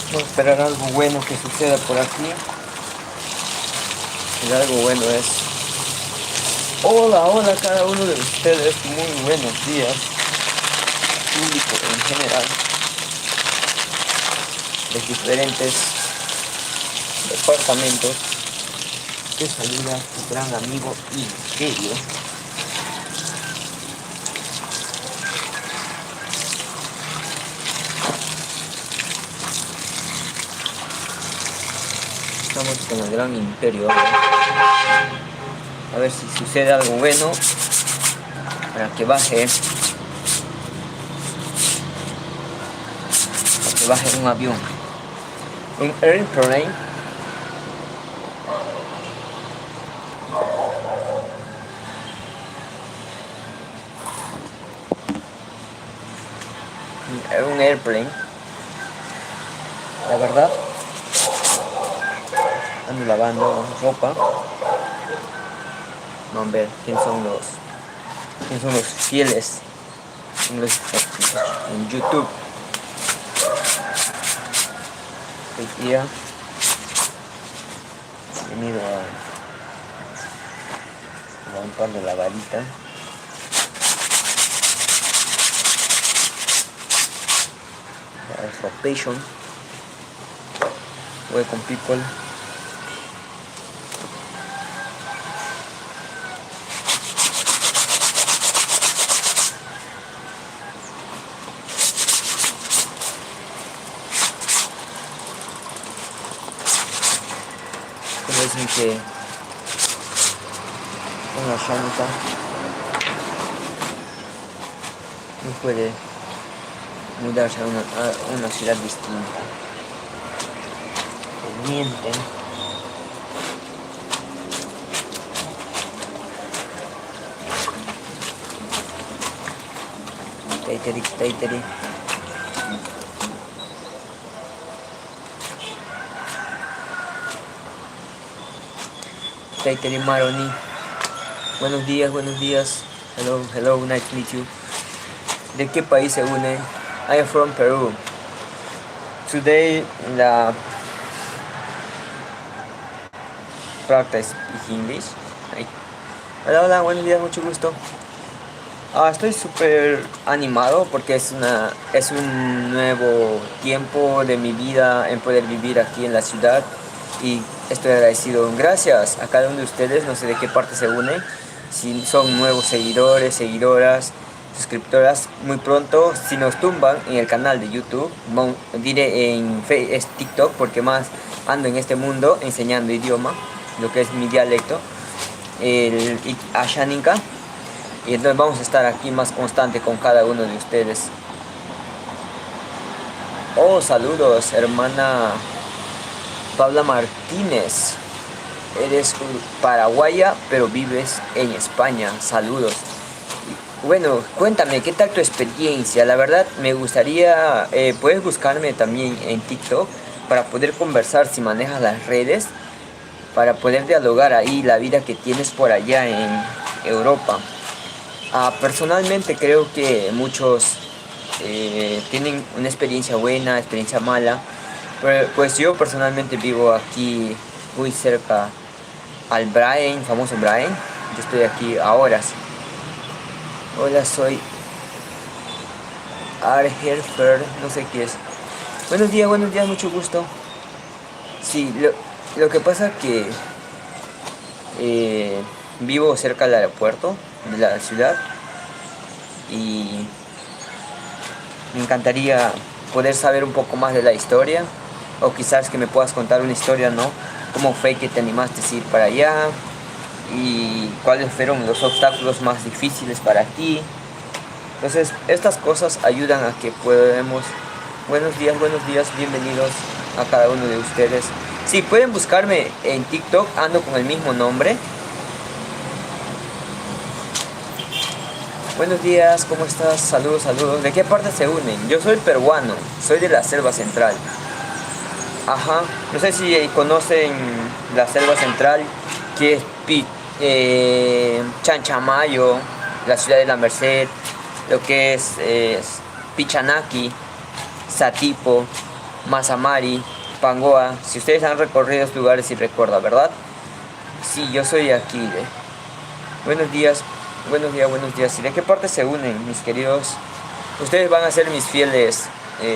Vamos a esperar algo bueno que suceda por aquí. Y algo bueno es... Hola, hola a cada uno de ustedes. Muy buenos días. Público en general. De diferentes departamentos. Te saluda tu gran amigo Imperio. Estamos con el gran Imperio. A ver si sucede algo bueno para que baje. Para que baje un avión. Un airplane. Un airplane. La verdad, ando lavando ropa. Vamos a ver quién son los fieles en YouTube. Hoy día he venido a un par de lavaditas. Rotation. Welcome people. Como dicen que una llanta no puede mudarse a una ciudad distinta. Te mienten. Tateri. Tateri Maroni. Buenos días. Hello, nice to meet you. ¿De qué país se une? I am from Peru. Today la practice English. Hola, buenos días, mucho gusto. Estoy súper animado porque es un nuevo tiempo de mi vida en poder vivir aquí en la ciudad y estoy agradecido. Gracias a cada uno de ustedes, no sé de qué parte se une, si son nuevos seguidores, seguidoras, suscriptoras. Muy pronto, si nos tumban en el canal de YouTube, diré es TikTok porque más ando en este mundo enseñando idioma, lo que es mi dialecto, el Ashaninka. Y entonces vamos a estar aquí más constante con cada uno de ustedes. Oh, saludos, hermana Paula Martínez. Eres paraguaya, pero vives en España. Saludos. Bueno, cuéntame, ¿qué tal tu experiencia? La verdad, me gustaría... puedes buscarme también en TikTok para poder conversar si manejas las redes, para poder dialogar ahí la vida que tienes por allá en Europa. Personalmente creo que muchos tienen una experiencia buena, experiencia mala, pero pues yo personalmente vivo aquí muy cerca al Brain, famoso Brain. Yo estoy aquí a horas. Hola, soy Arherfer, no sé qué es. Buenos días, mucho gusto. Sí, lo que pasa que vivo cerca del aeropuerto de la ciudad y me encantaría poder saber un poco más de la historia, o quizás que me puedas contar una historia, ¿no? ¿Cómo fue que te animaste a ir para allá? ¿Y cuáles fueron los obstáculos más difíciles para ti? Entonces, estas cosas ayudan a que podamos... Buenos días, bienvenidos a cada uno de ustedes. Sí, pueden buscarme en TikTok, ando con el mismo nombre. Buenos días, ¿cómo estás? Saludos. ¿De qué parte se unen? Yo soy peruano, soy de la Selva Central. Ajá, no sé si conocen la Selva Central, que es Chanchamayo, la ciudad de la Merced, lo que es Pichanaki, Satipo, Mazamari, Pangoa. Si ustedes han recorrido estos lugares y recuerdan, ¿verdad? Sí, yo soy de aquí. Buenos días, buenos días, buenos días. ¿Y de qué parte se unen, mis queridos? Ustedes van a ser mis fieles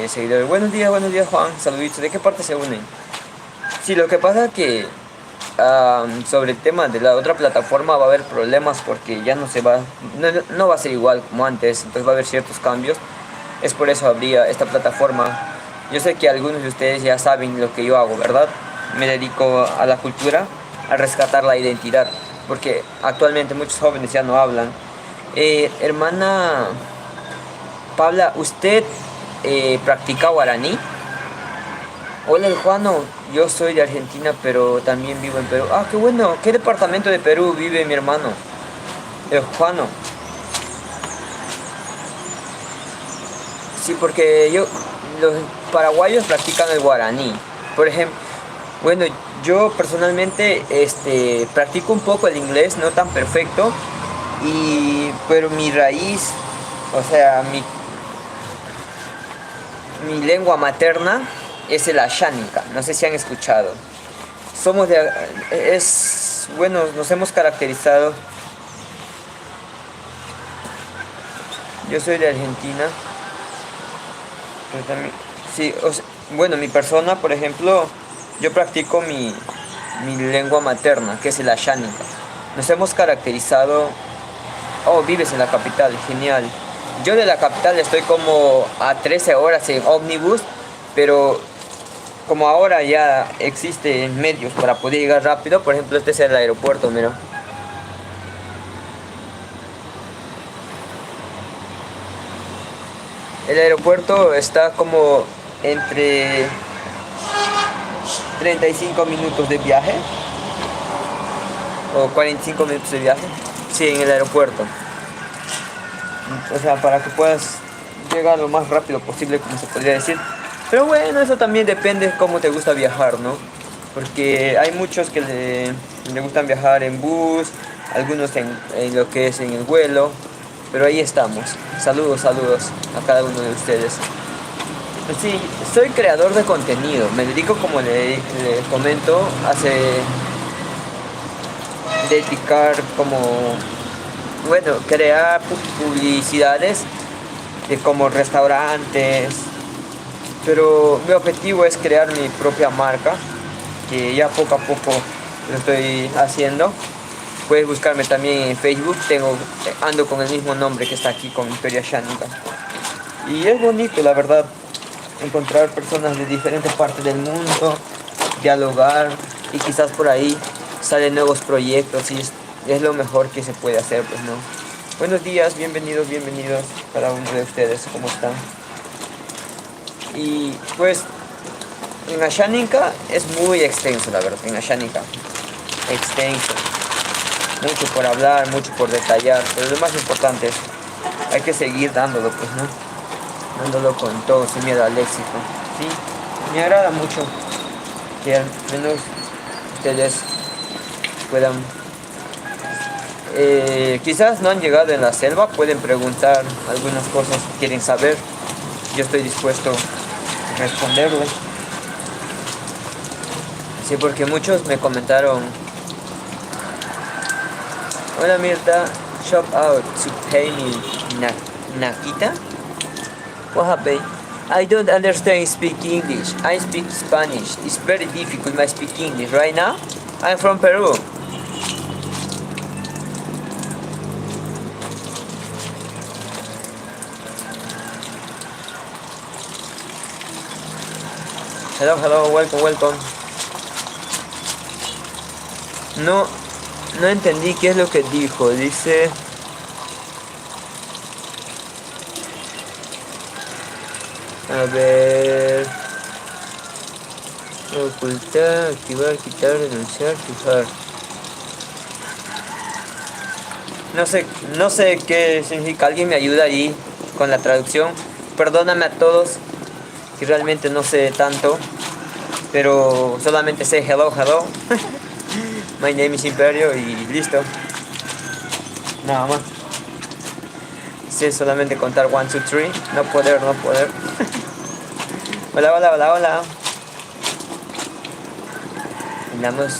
seguidores. Buenos días, Juan. Saluditos. ¿De qué parte se unen? Sí, lo que pasa es que sobre el tema de la otra plataforma va a haber problemas porque ya no se va, no va a ser igual como antes, entonces va a haber ciertos cambios. Es por eso habría esta plataforma. Yo sé que algunos de ustedes ya saben lo que yo hago, ¿verdad? Me dedico a la cultura, a rescatar la identidad, porque actualmente muchos jóvenes ya no hablan. Hermana Paula, ¿usted practica guaraní? Hola, Juano, yo soy de Argentina, pero también vivo en Perú. Ah, qué bueno. ¿Qué departamento de Perú vive mi hermano? El Juano. Sí, porque los paraguayos practican el guaraní. Por ejemplo, bueno, yo personalmente practico un poco el inglés, no tan perfecto, pero mi raíz, o sea, mi lengua materna es el ashánica, no sé si han escuchado. Somos de, bueno, nos hemos caracterizado. Yo soy de Argentina, pero también, sí, bueno, mi persona, por ejemplo, yo practico mi lengua materna, que es el ashánica. Nos hemos caracterizado. Oh, vives en la capital, genial. Yo de la capital estoy como a 13 horas en ómnibus, pero como ahora ya existen medios para poder llegar rápido, por ejemplo, este es el aeropuerto, mira. El aeropuerto está como entre 35 minutos de viaje o 45 minutos de viaje. Sí, en el aeropuerto. O sea, para que puedas llegar lo más rápido posible, como se podría decir. Pero bueno, eso también depende de cómo te gusta viajar, ¿no? Porque hay muchos que le gustan viajar en bus, algunos en lo que es en el vuelo. Pero ahí estamos. Saludos a cada uno de ustedes. Sí, soy creador de contenido. Me dedico, como le comento, dedicar como, bueno, crear publicidades de como restaurantes. Pero mi objetivo es crear mi propia marca, que ya poco a poco lo estoy haciendo. Puedes buscarme también en Facebook, ando con el mismo nombre que está aquí, con Imperio Ashánica. Y es bonito, la verdad, encontrar personas de diferentes partes del mundo, dialogar, y quizás por ahí salen nuevos proyectos, y es lo mejor que se puede hacer, pues, ¿no? Buenos días, bienvenidos cada uno de ustedes, ¿cómo están? Y pues en Ashánica es muy extenso, la verdad, en Ashánica, extenso. Mucho por hablar, mucho por detallar, pero lo más importante es, hay que seguir dándolo, pues, ¿no? Dándolo con todo, sin miedo al éxito. Sí, me agrada mucho que al menos ustedes puedan, quizás no han llegado en la selva, pueden preguntar algunas cosas que quieren saber. Yo estoy dispuesto a responderles. Sí, porque muchos me comentaron: hola Mirta, shop out to pay me Nakita? What happened? I don't understand speak English. I speak Spanish. It's very difficult to speak English right now. I'm from Peru. Hello, welcome. No entendí qué es lo que dijo. Dice... A ver... Ocultar, activar, quitar, denunciar, fijar. No sé qué significa. ¿Alguien me ayuda ahí con la traducción? Perdóname a todos, que realmente no sé tanto, pero solamente sé hello. My name is Imperio y listo. Nada más. Sé solamente contar 1, 2, 3. No poder. Hola, hola, hola, hola. Andamos,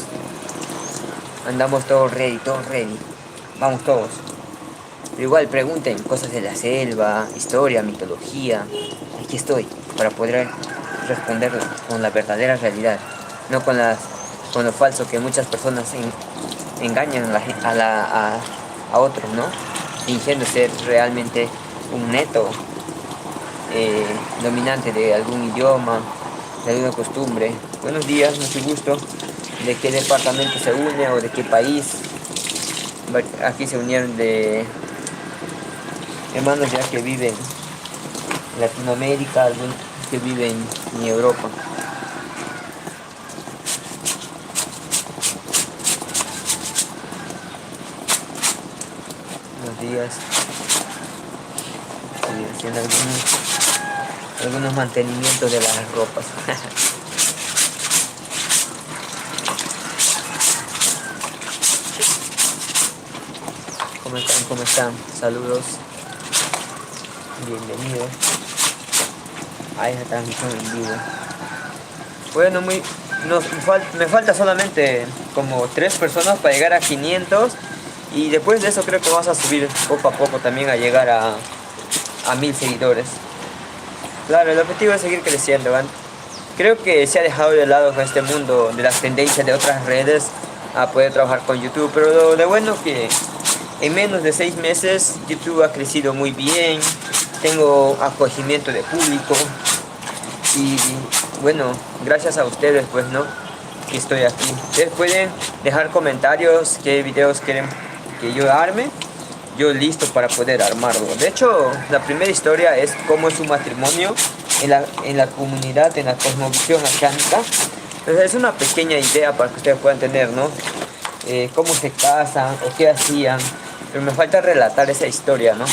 andamos todos ready, todos ready. Vamos todos. Pero igual pregunten cosas de la selva, historia, mitología. Aquí estoy para poder responder con la verdadera realidad, no con lo falso que muchas personas engañan a otros, ¿no? Fingiendo ser realmente un neto eh, dominante de algún idioma, de alguna costumbre. Buenos días, mucho gusto. ¿De qué departamento se une o de qué país? Aquí se unieron de hermanos ya que viven en Latinoamérica, algunos que viven en Europa. Buenos días. Estoy haciendo algunos mantenimientos de las ropas. ¿Cómo están? ¿Cómo están? Saludos. Bienvenidos a esta transmisión en vivo. Bueno, me falta solamente como 3 personas para llegar a 500 y después de eso creo que vamos a subir poco a poco también a llegar a 1000 seguidores. Claro, el objetivo es seguir creciendo, ¿van? Creo que se ha dejado de lado con este mundo de las tendencias de otras redes a poder trabajar con YouTube, pero lo bueno que en menos de 6 meses YouTube ha crecido muy bien, tengo acogimiento de público y bueno, gracias a ustedes pues, ¿no? Que estoy aquí. Ustedes pueden dejar comentarios qué videos quieren que yo arme. Yo listo para poder armarlo. De hecho, la primera historia es cómo es su matrimonio en la comunidad, en la cosmovisión achánica. Entonces es una pequeña idea para que ustedes puedan tener, ¿no? Cómo se casan o qué hacían. Pero me falta relatar esa historia, ¿no?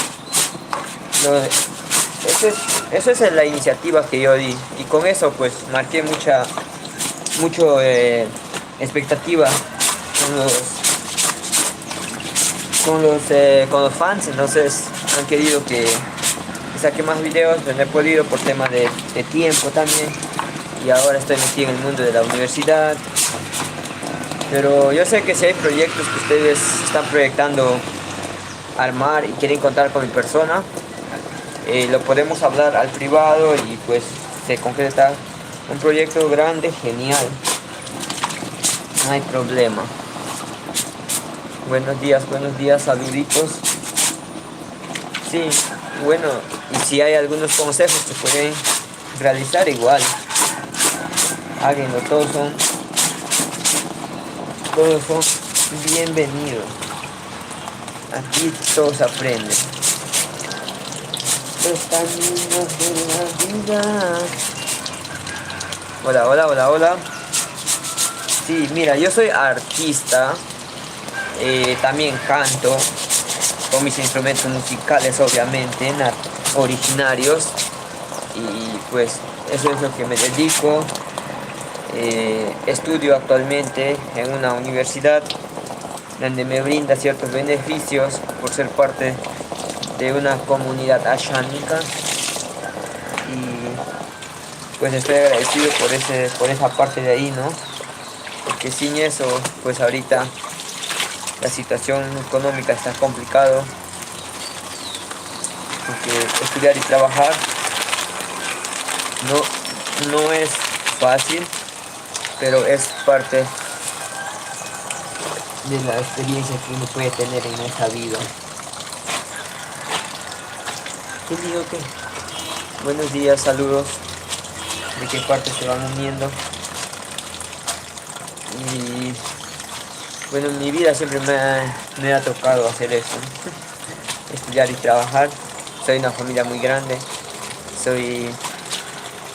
Eso es la iniciativa que yo di. Y con eso pues marqué mucho expectativa con con los fans. Entonces han querido que saque más videos, pero no he podido por tema de tiempo también. Y ahora estoy metido en el mundo de la universidad. Pero yo sé que si hay proyectos que ustedes están proyectando armar y quieren contar con mi persona, lo podemos hablar al privado y pues se concreta un proyecto grande, genial. No hay problema. Buenos días, saluditos. Sí, bueno, y si hay algunos consejos que pueden realizar igual, háganlo, todos son bienvenidos. Aquí todos aprenden. Los caminos de la vida. Hola, hola, hola, hola. Sí, mira, yo soy artista, también canto con mis instrumentos musicales, obviamente, originarios, y pues eso es lo que me dedico. Estudio actualmente en una universidad donde me brinda ciertos beneficios por ser parte de una comunidad ashánica y pues estoy agradecido por esa parte de ahí, ¿no? Porque sin eso, pues ahorita la situación económica está complicado, porque estudiar y trabajar no es fácil, pero es parte de la experiencia que uno puede tener en esta vida. ¿Qué digo qué? Buenos días, saludos. ¿De qué parte se van uniendo? Y bueno, en mi vida siempre me ha tocado hacer eso, estudiar y trabajar. Soy una familia muy grande, soy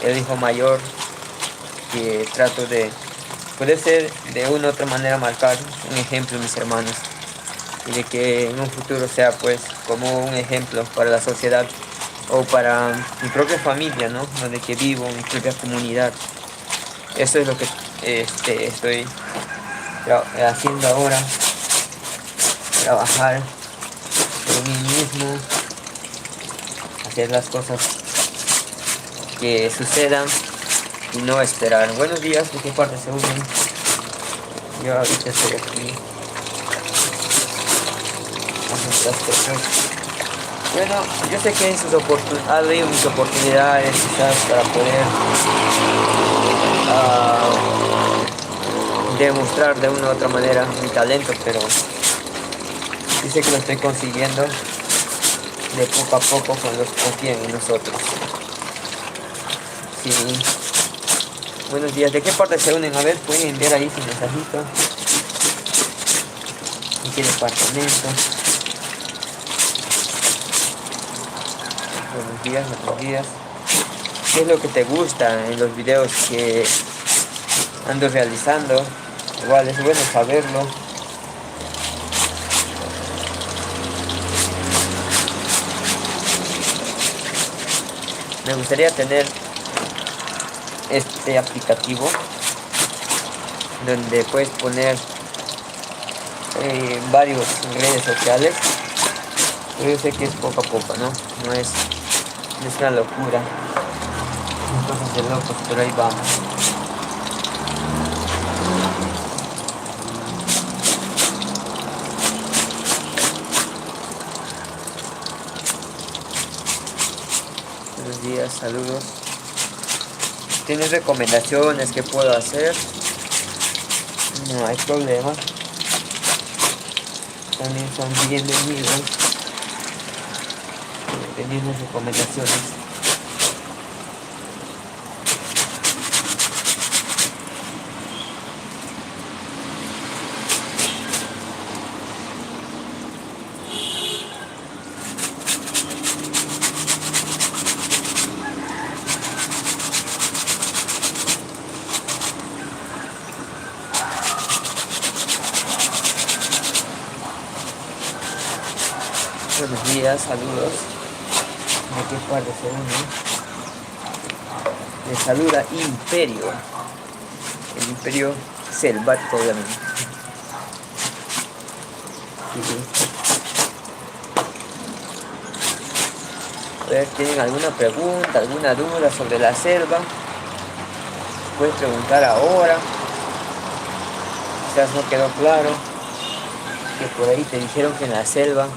el hijo mayor que trato de poder ser de una u otra manera marcar un ejemplo en mis hermanos y de que en un futuro sea pues como un ejemplo para la sociedad o para mi propia familia, ¿no? Donde que vivo, mi propia comunidad. Eso es lo que estoy haciendo ahora, trabajar por mí mismo, hacer las cosas que sucedan y no esperar. Buenos días, ¿de qué parte se unen? Yo ahorita estoy aquí. Bueno, yo sé que ha habido mis oportunidades quizás para poder demostrar de una u otra manera mi talento, pero yo sé que lo estoy consiguiendo de poco a poco cuando confíen en nosotros. Sí. Buenos días, ¿de qué parte se unen? A ver, pueden enviar ahí su mensajito. ¿En qué departamento? Buenos días, buenos días. ¿Qué es lo que te gusta en los videos que ando realizando? Igual es bueno saberlo. Me gustaría tener este aplicativo donde puedes poner varios redes sociales, pero yo sé que es poco a poco, no es una locura, son cosas de locos, pero ahí vamos. Buenos días, saludos. ¿Tienes recomendaciones que puedo hacer? No hay problema. También son bienvenidos. Teniendo recomendaciones. Buenos días, saludos. ¿De qué parte se une? Me saluda Imperio. El Imperio selvático, obviamente. A ver, ¿tienen alguna pregunta, alguna duda sobre la selva? Puedes preguntar ahora. Quizás no quedó claro que por ahí te dijeron que en la selva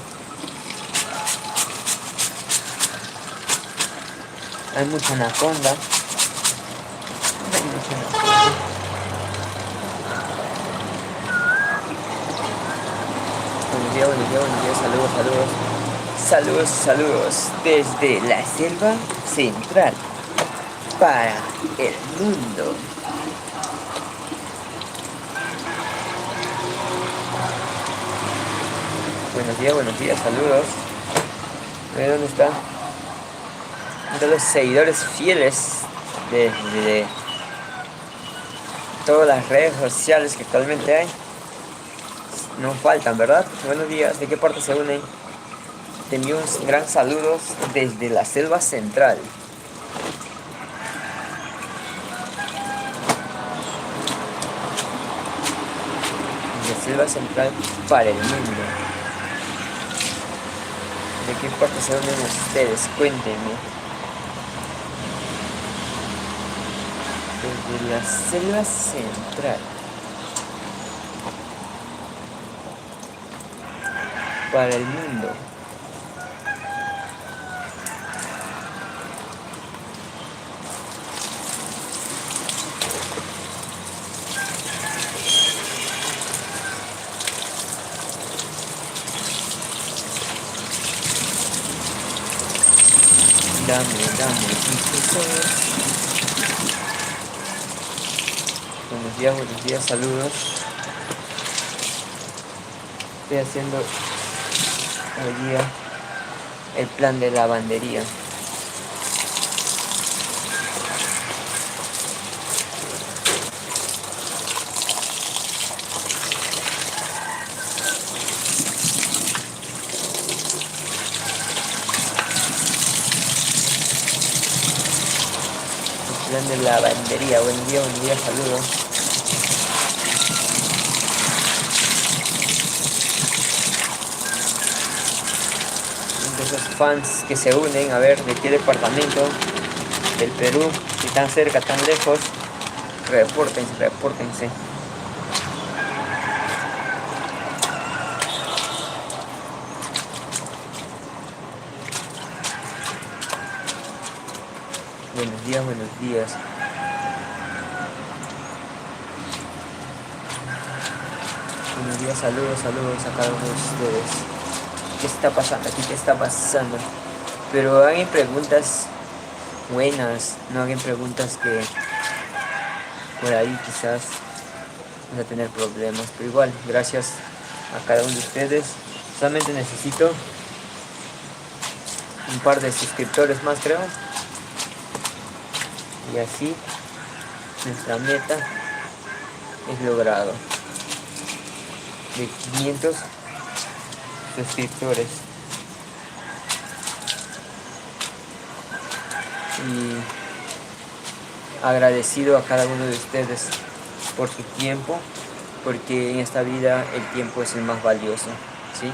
hay mucha anaconda. Buenos días, saludos desde la selva central para el mundo. Buenos días, saludos. A ver, ¿dónde están? De los seguidores fieles de todas las redes sociales que actualmente hay. No faltan, ¿verdad? Buenos días, ¿de qué parte se unen? Te envío un gran saludo desde la selva central. La selva central para el mundo. ¿De qué parte se unen ustedes? Cuéntenme. Desde la selva central para el mundo. Dame, buenos días, saludos. Estoy haciendo hoy día el plan de lavandería. El plan de lavandería. Buen día, saludos. De esos fans que se unen, a ver de qué departamento. del Perú, si tan cerca, tan lejos, repórtense, repórtense. Buenos días, buenos días. Buenos días, saludos, saludos a cada uno de ustedes. ¿Qué está pasando aquí? ¿Qué está pasando? Pero hagan preguntas buenas, no hagan preguntas que por ahí quizás van a tener problemas. Pero igual, gracias a cada uno de ustedes. Solamente necesito un par de suscriptores más, creo. Y así nuestra meta es logrado de 500 suscriptores. Y agradecido a cada uno de ustedes por su tiempo, porque en esta vida el tiempo es el más valioso, ¿sí?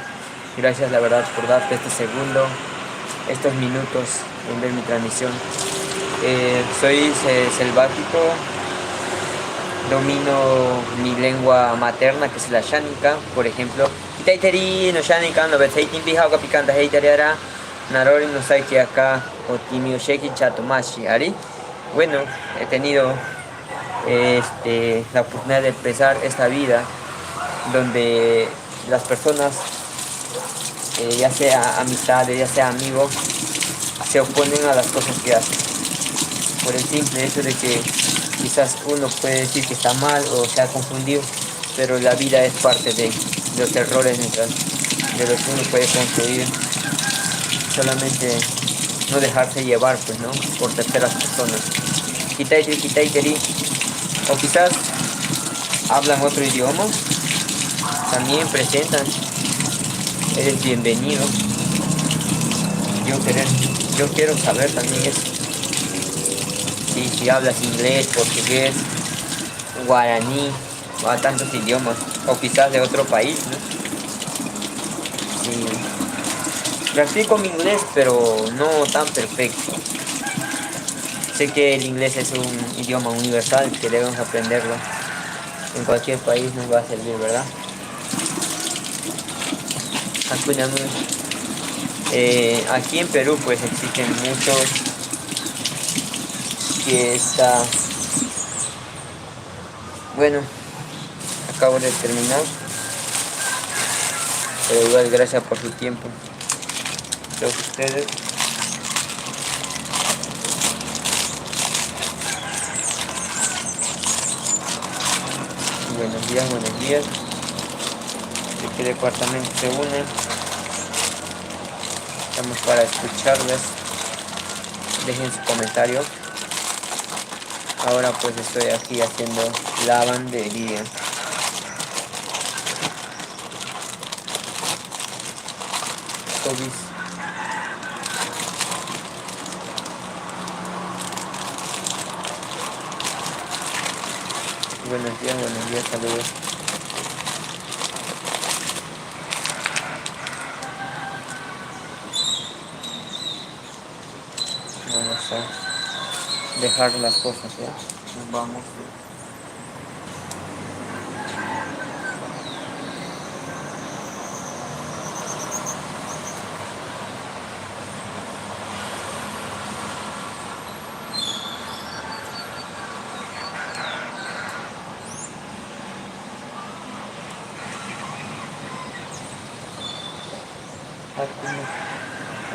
Gracias, la verdad, por darte este segundo, estos minutos en ver mi transmisión. Soy selvático, domino mi lengua materna, que es la Xánica, por ejemplo. Itaiteri no Xánica, no beteitin pijauca picanta heitariara, narorin no saiki acá, o timio sheki chatomashi, ari. Bueno, he tenido la oportunidad de empezar esta vida donde las personas, ya sea amistades, ya sea amigos, se oponen a las cosas que hacen por el simple hecho de que quizás uno puede decir que está mal o se ha confundido, pero la vida es parte de los errores de los que uno puede construir. Solamente no dejarse llevar, pues, ¿no?, por terceras personas. Kitaiteri, kitaiteri. O quizás hablan otro idioma, también presentan, eres bienvenido. Yo quiero saber también eso. Si hablas inglés, portugués, guaraní, o a tantos idiomas, o quizás de otro país, ¿no? Sí. Practico mi inglés, pero no tan perfecto. Sé que el inglés es un idioma universal que debemos aprenderlo. En cualquier país nos va a servir, ¿verdad? Aquí en Perú pues existen muchos que está... Bueno, acabo de terminar. Pero igual, gracias por su tiempo. Todos ustedes. Buenos días, buenos días. ¿De qué departamento se une? Estamos para escucharles. Dejen su comentario. Ahora pues estoy aquí haciendo lavandería. Tobis. Buenos días, saludos. Vamos a dejar las cosas, ¿ya? Nos vamos.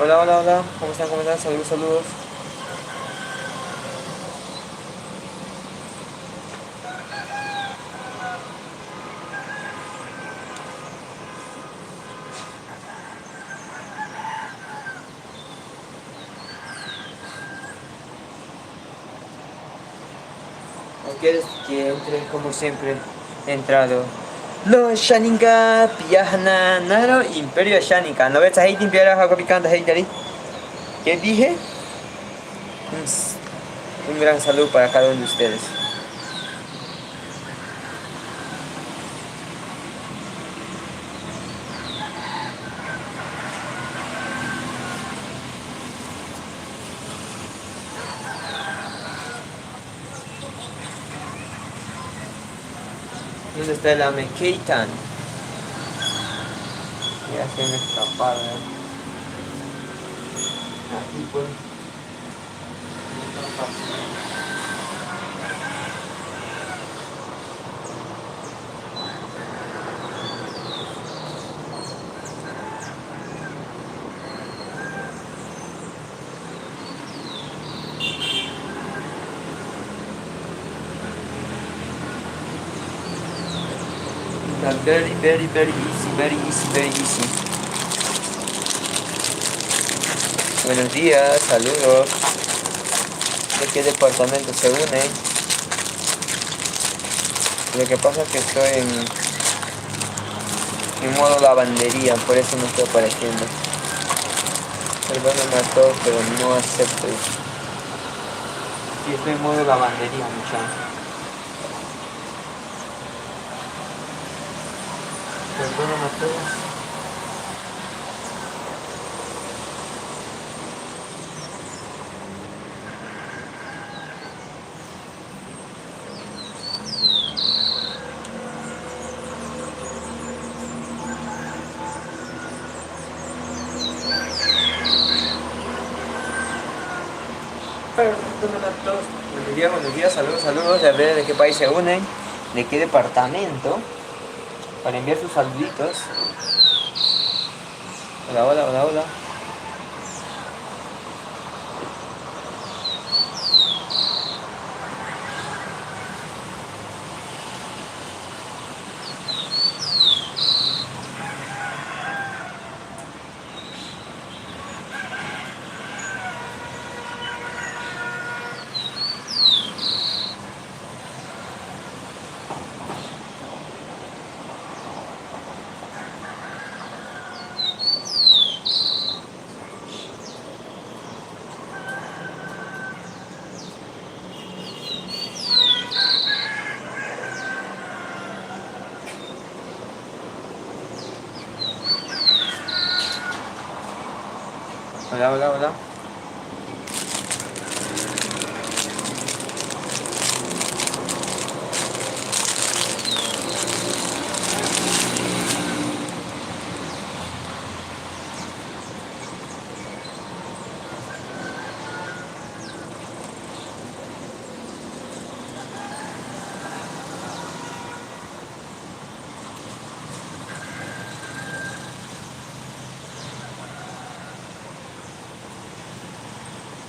Hola, hola, hola. ¿Cómo están? ¿Cómo están? Saludos, saludos. ¿Quieres que entre como siempre? He entrado. Lo Shaninga, Piyahana, Naro, Imperio Shaninga. ¿No ves a Haiti, Imperio Jaco Picante, Haiti? ¿Qué dije? Un gran saludo para cada uno de ustedes. ¿Dónde está el Ame Keitan? Ya se me escaparon. Aquí pues. Very, very, very easy, very easy, very easy. Buenos días, saludos. ¿De qué departamento se une? Lo que pasa es que estoy en modo lavandería, por eso no estoy apareciendo. Perdóname a todos, pero no acepto eso. Sí, estoy en modo lavandería, muchachos. Perdóname a todos. Buenos días, saludos, saludos. A ver de qué país se unen, de qué departamento, para enviar sus saluditos. Hola, hola, hola, hola. Hola, hola, hola.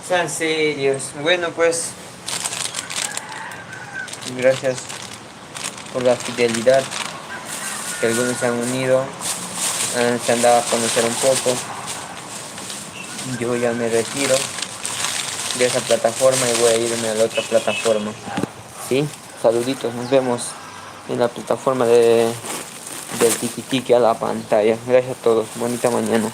Sean serios. Bueno, pues, gracias por la fidelidad que algunos se han unido, se han dado a conocer un poco. Yo ya me retiro de esa plataforma y voy a irme a la otra plataforma. ¿Sí? Saluditos, nos vemos en la plataforma del tiki tiki a la pantalla. Gracias a todos, bonita mañana.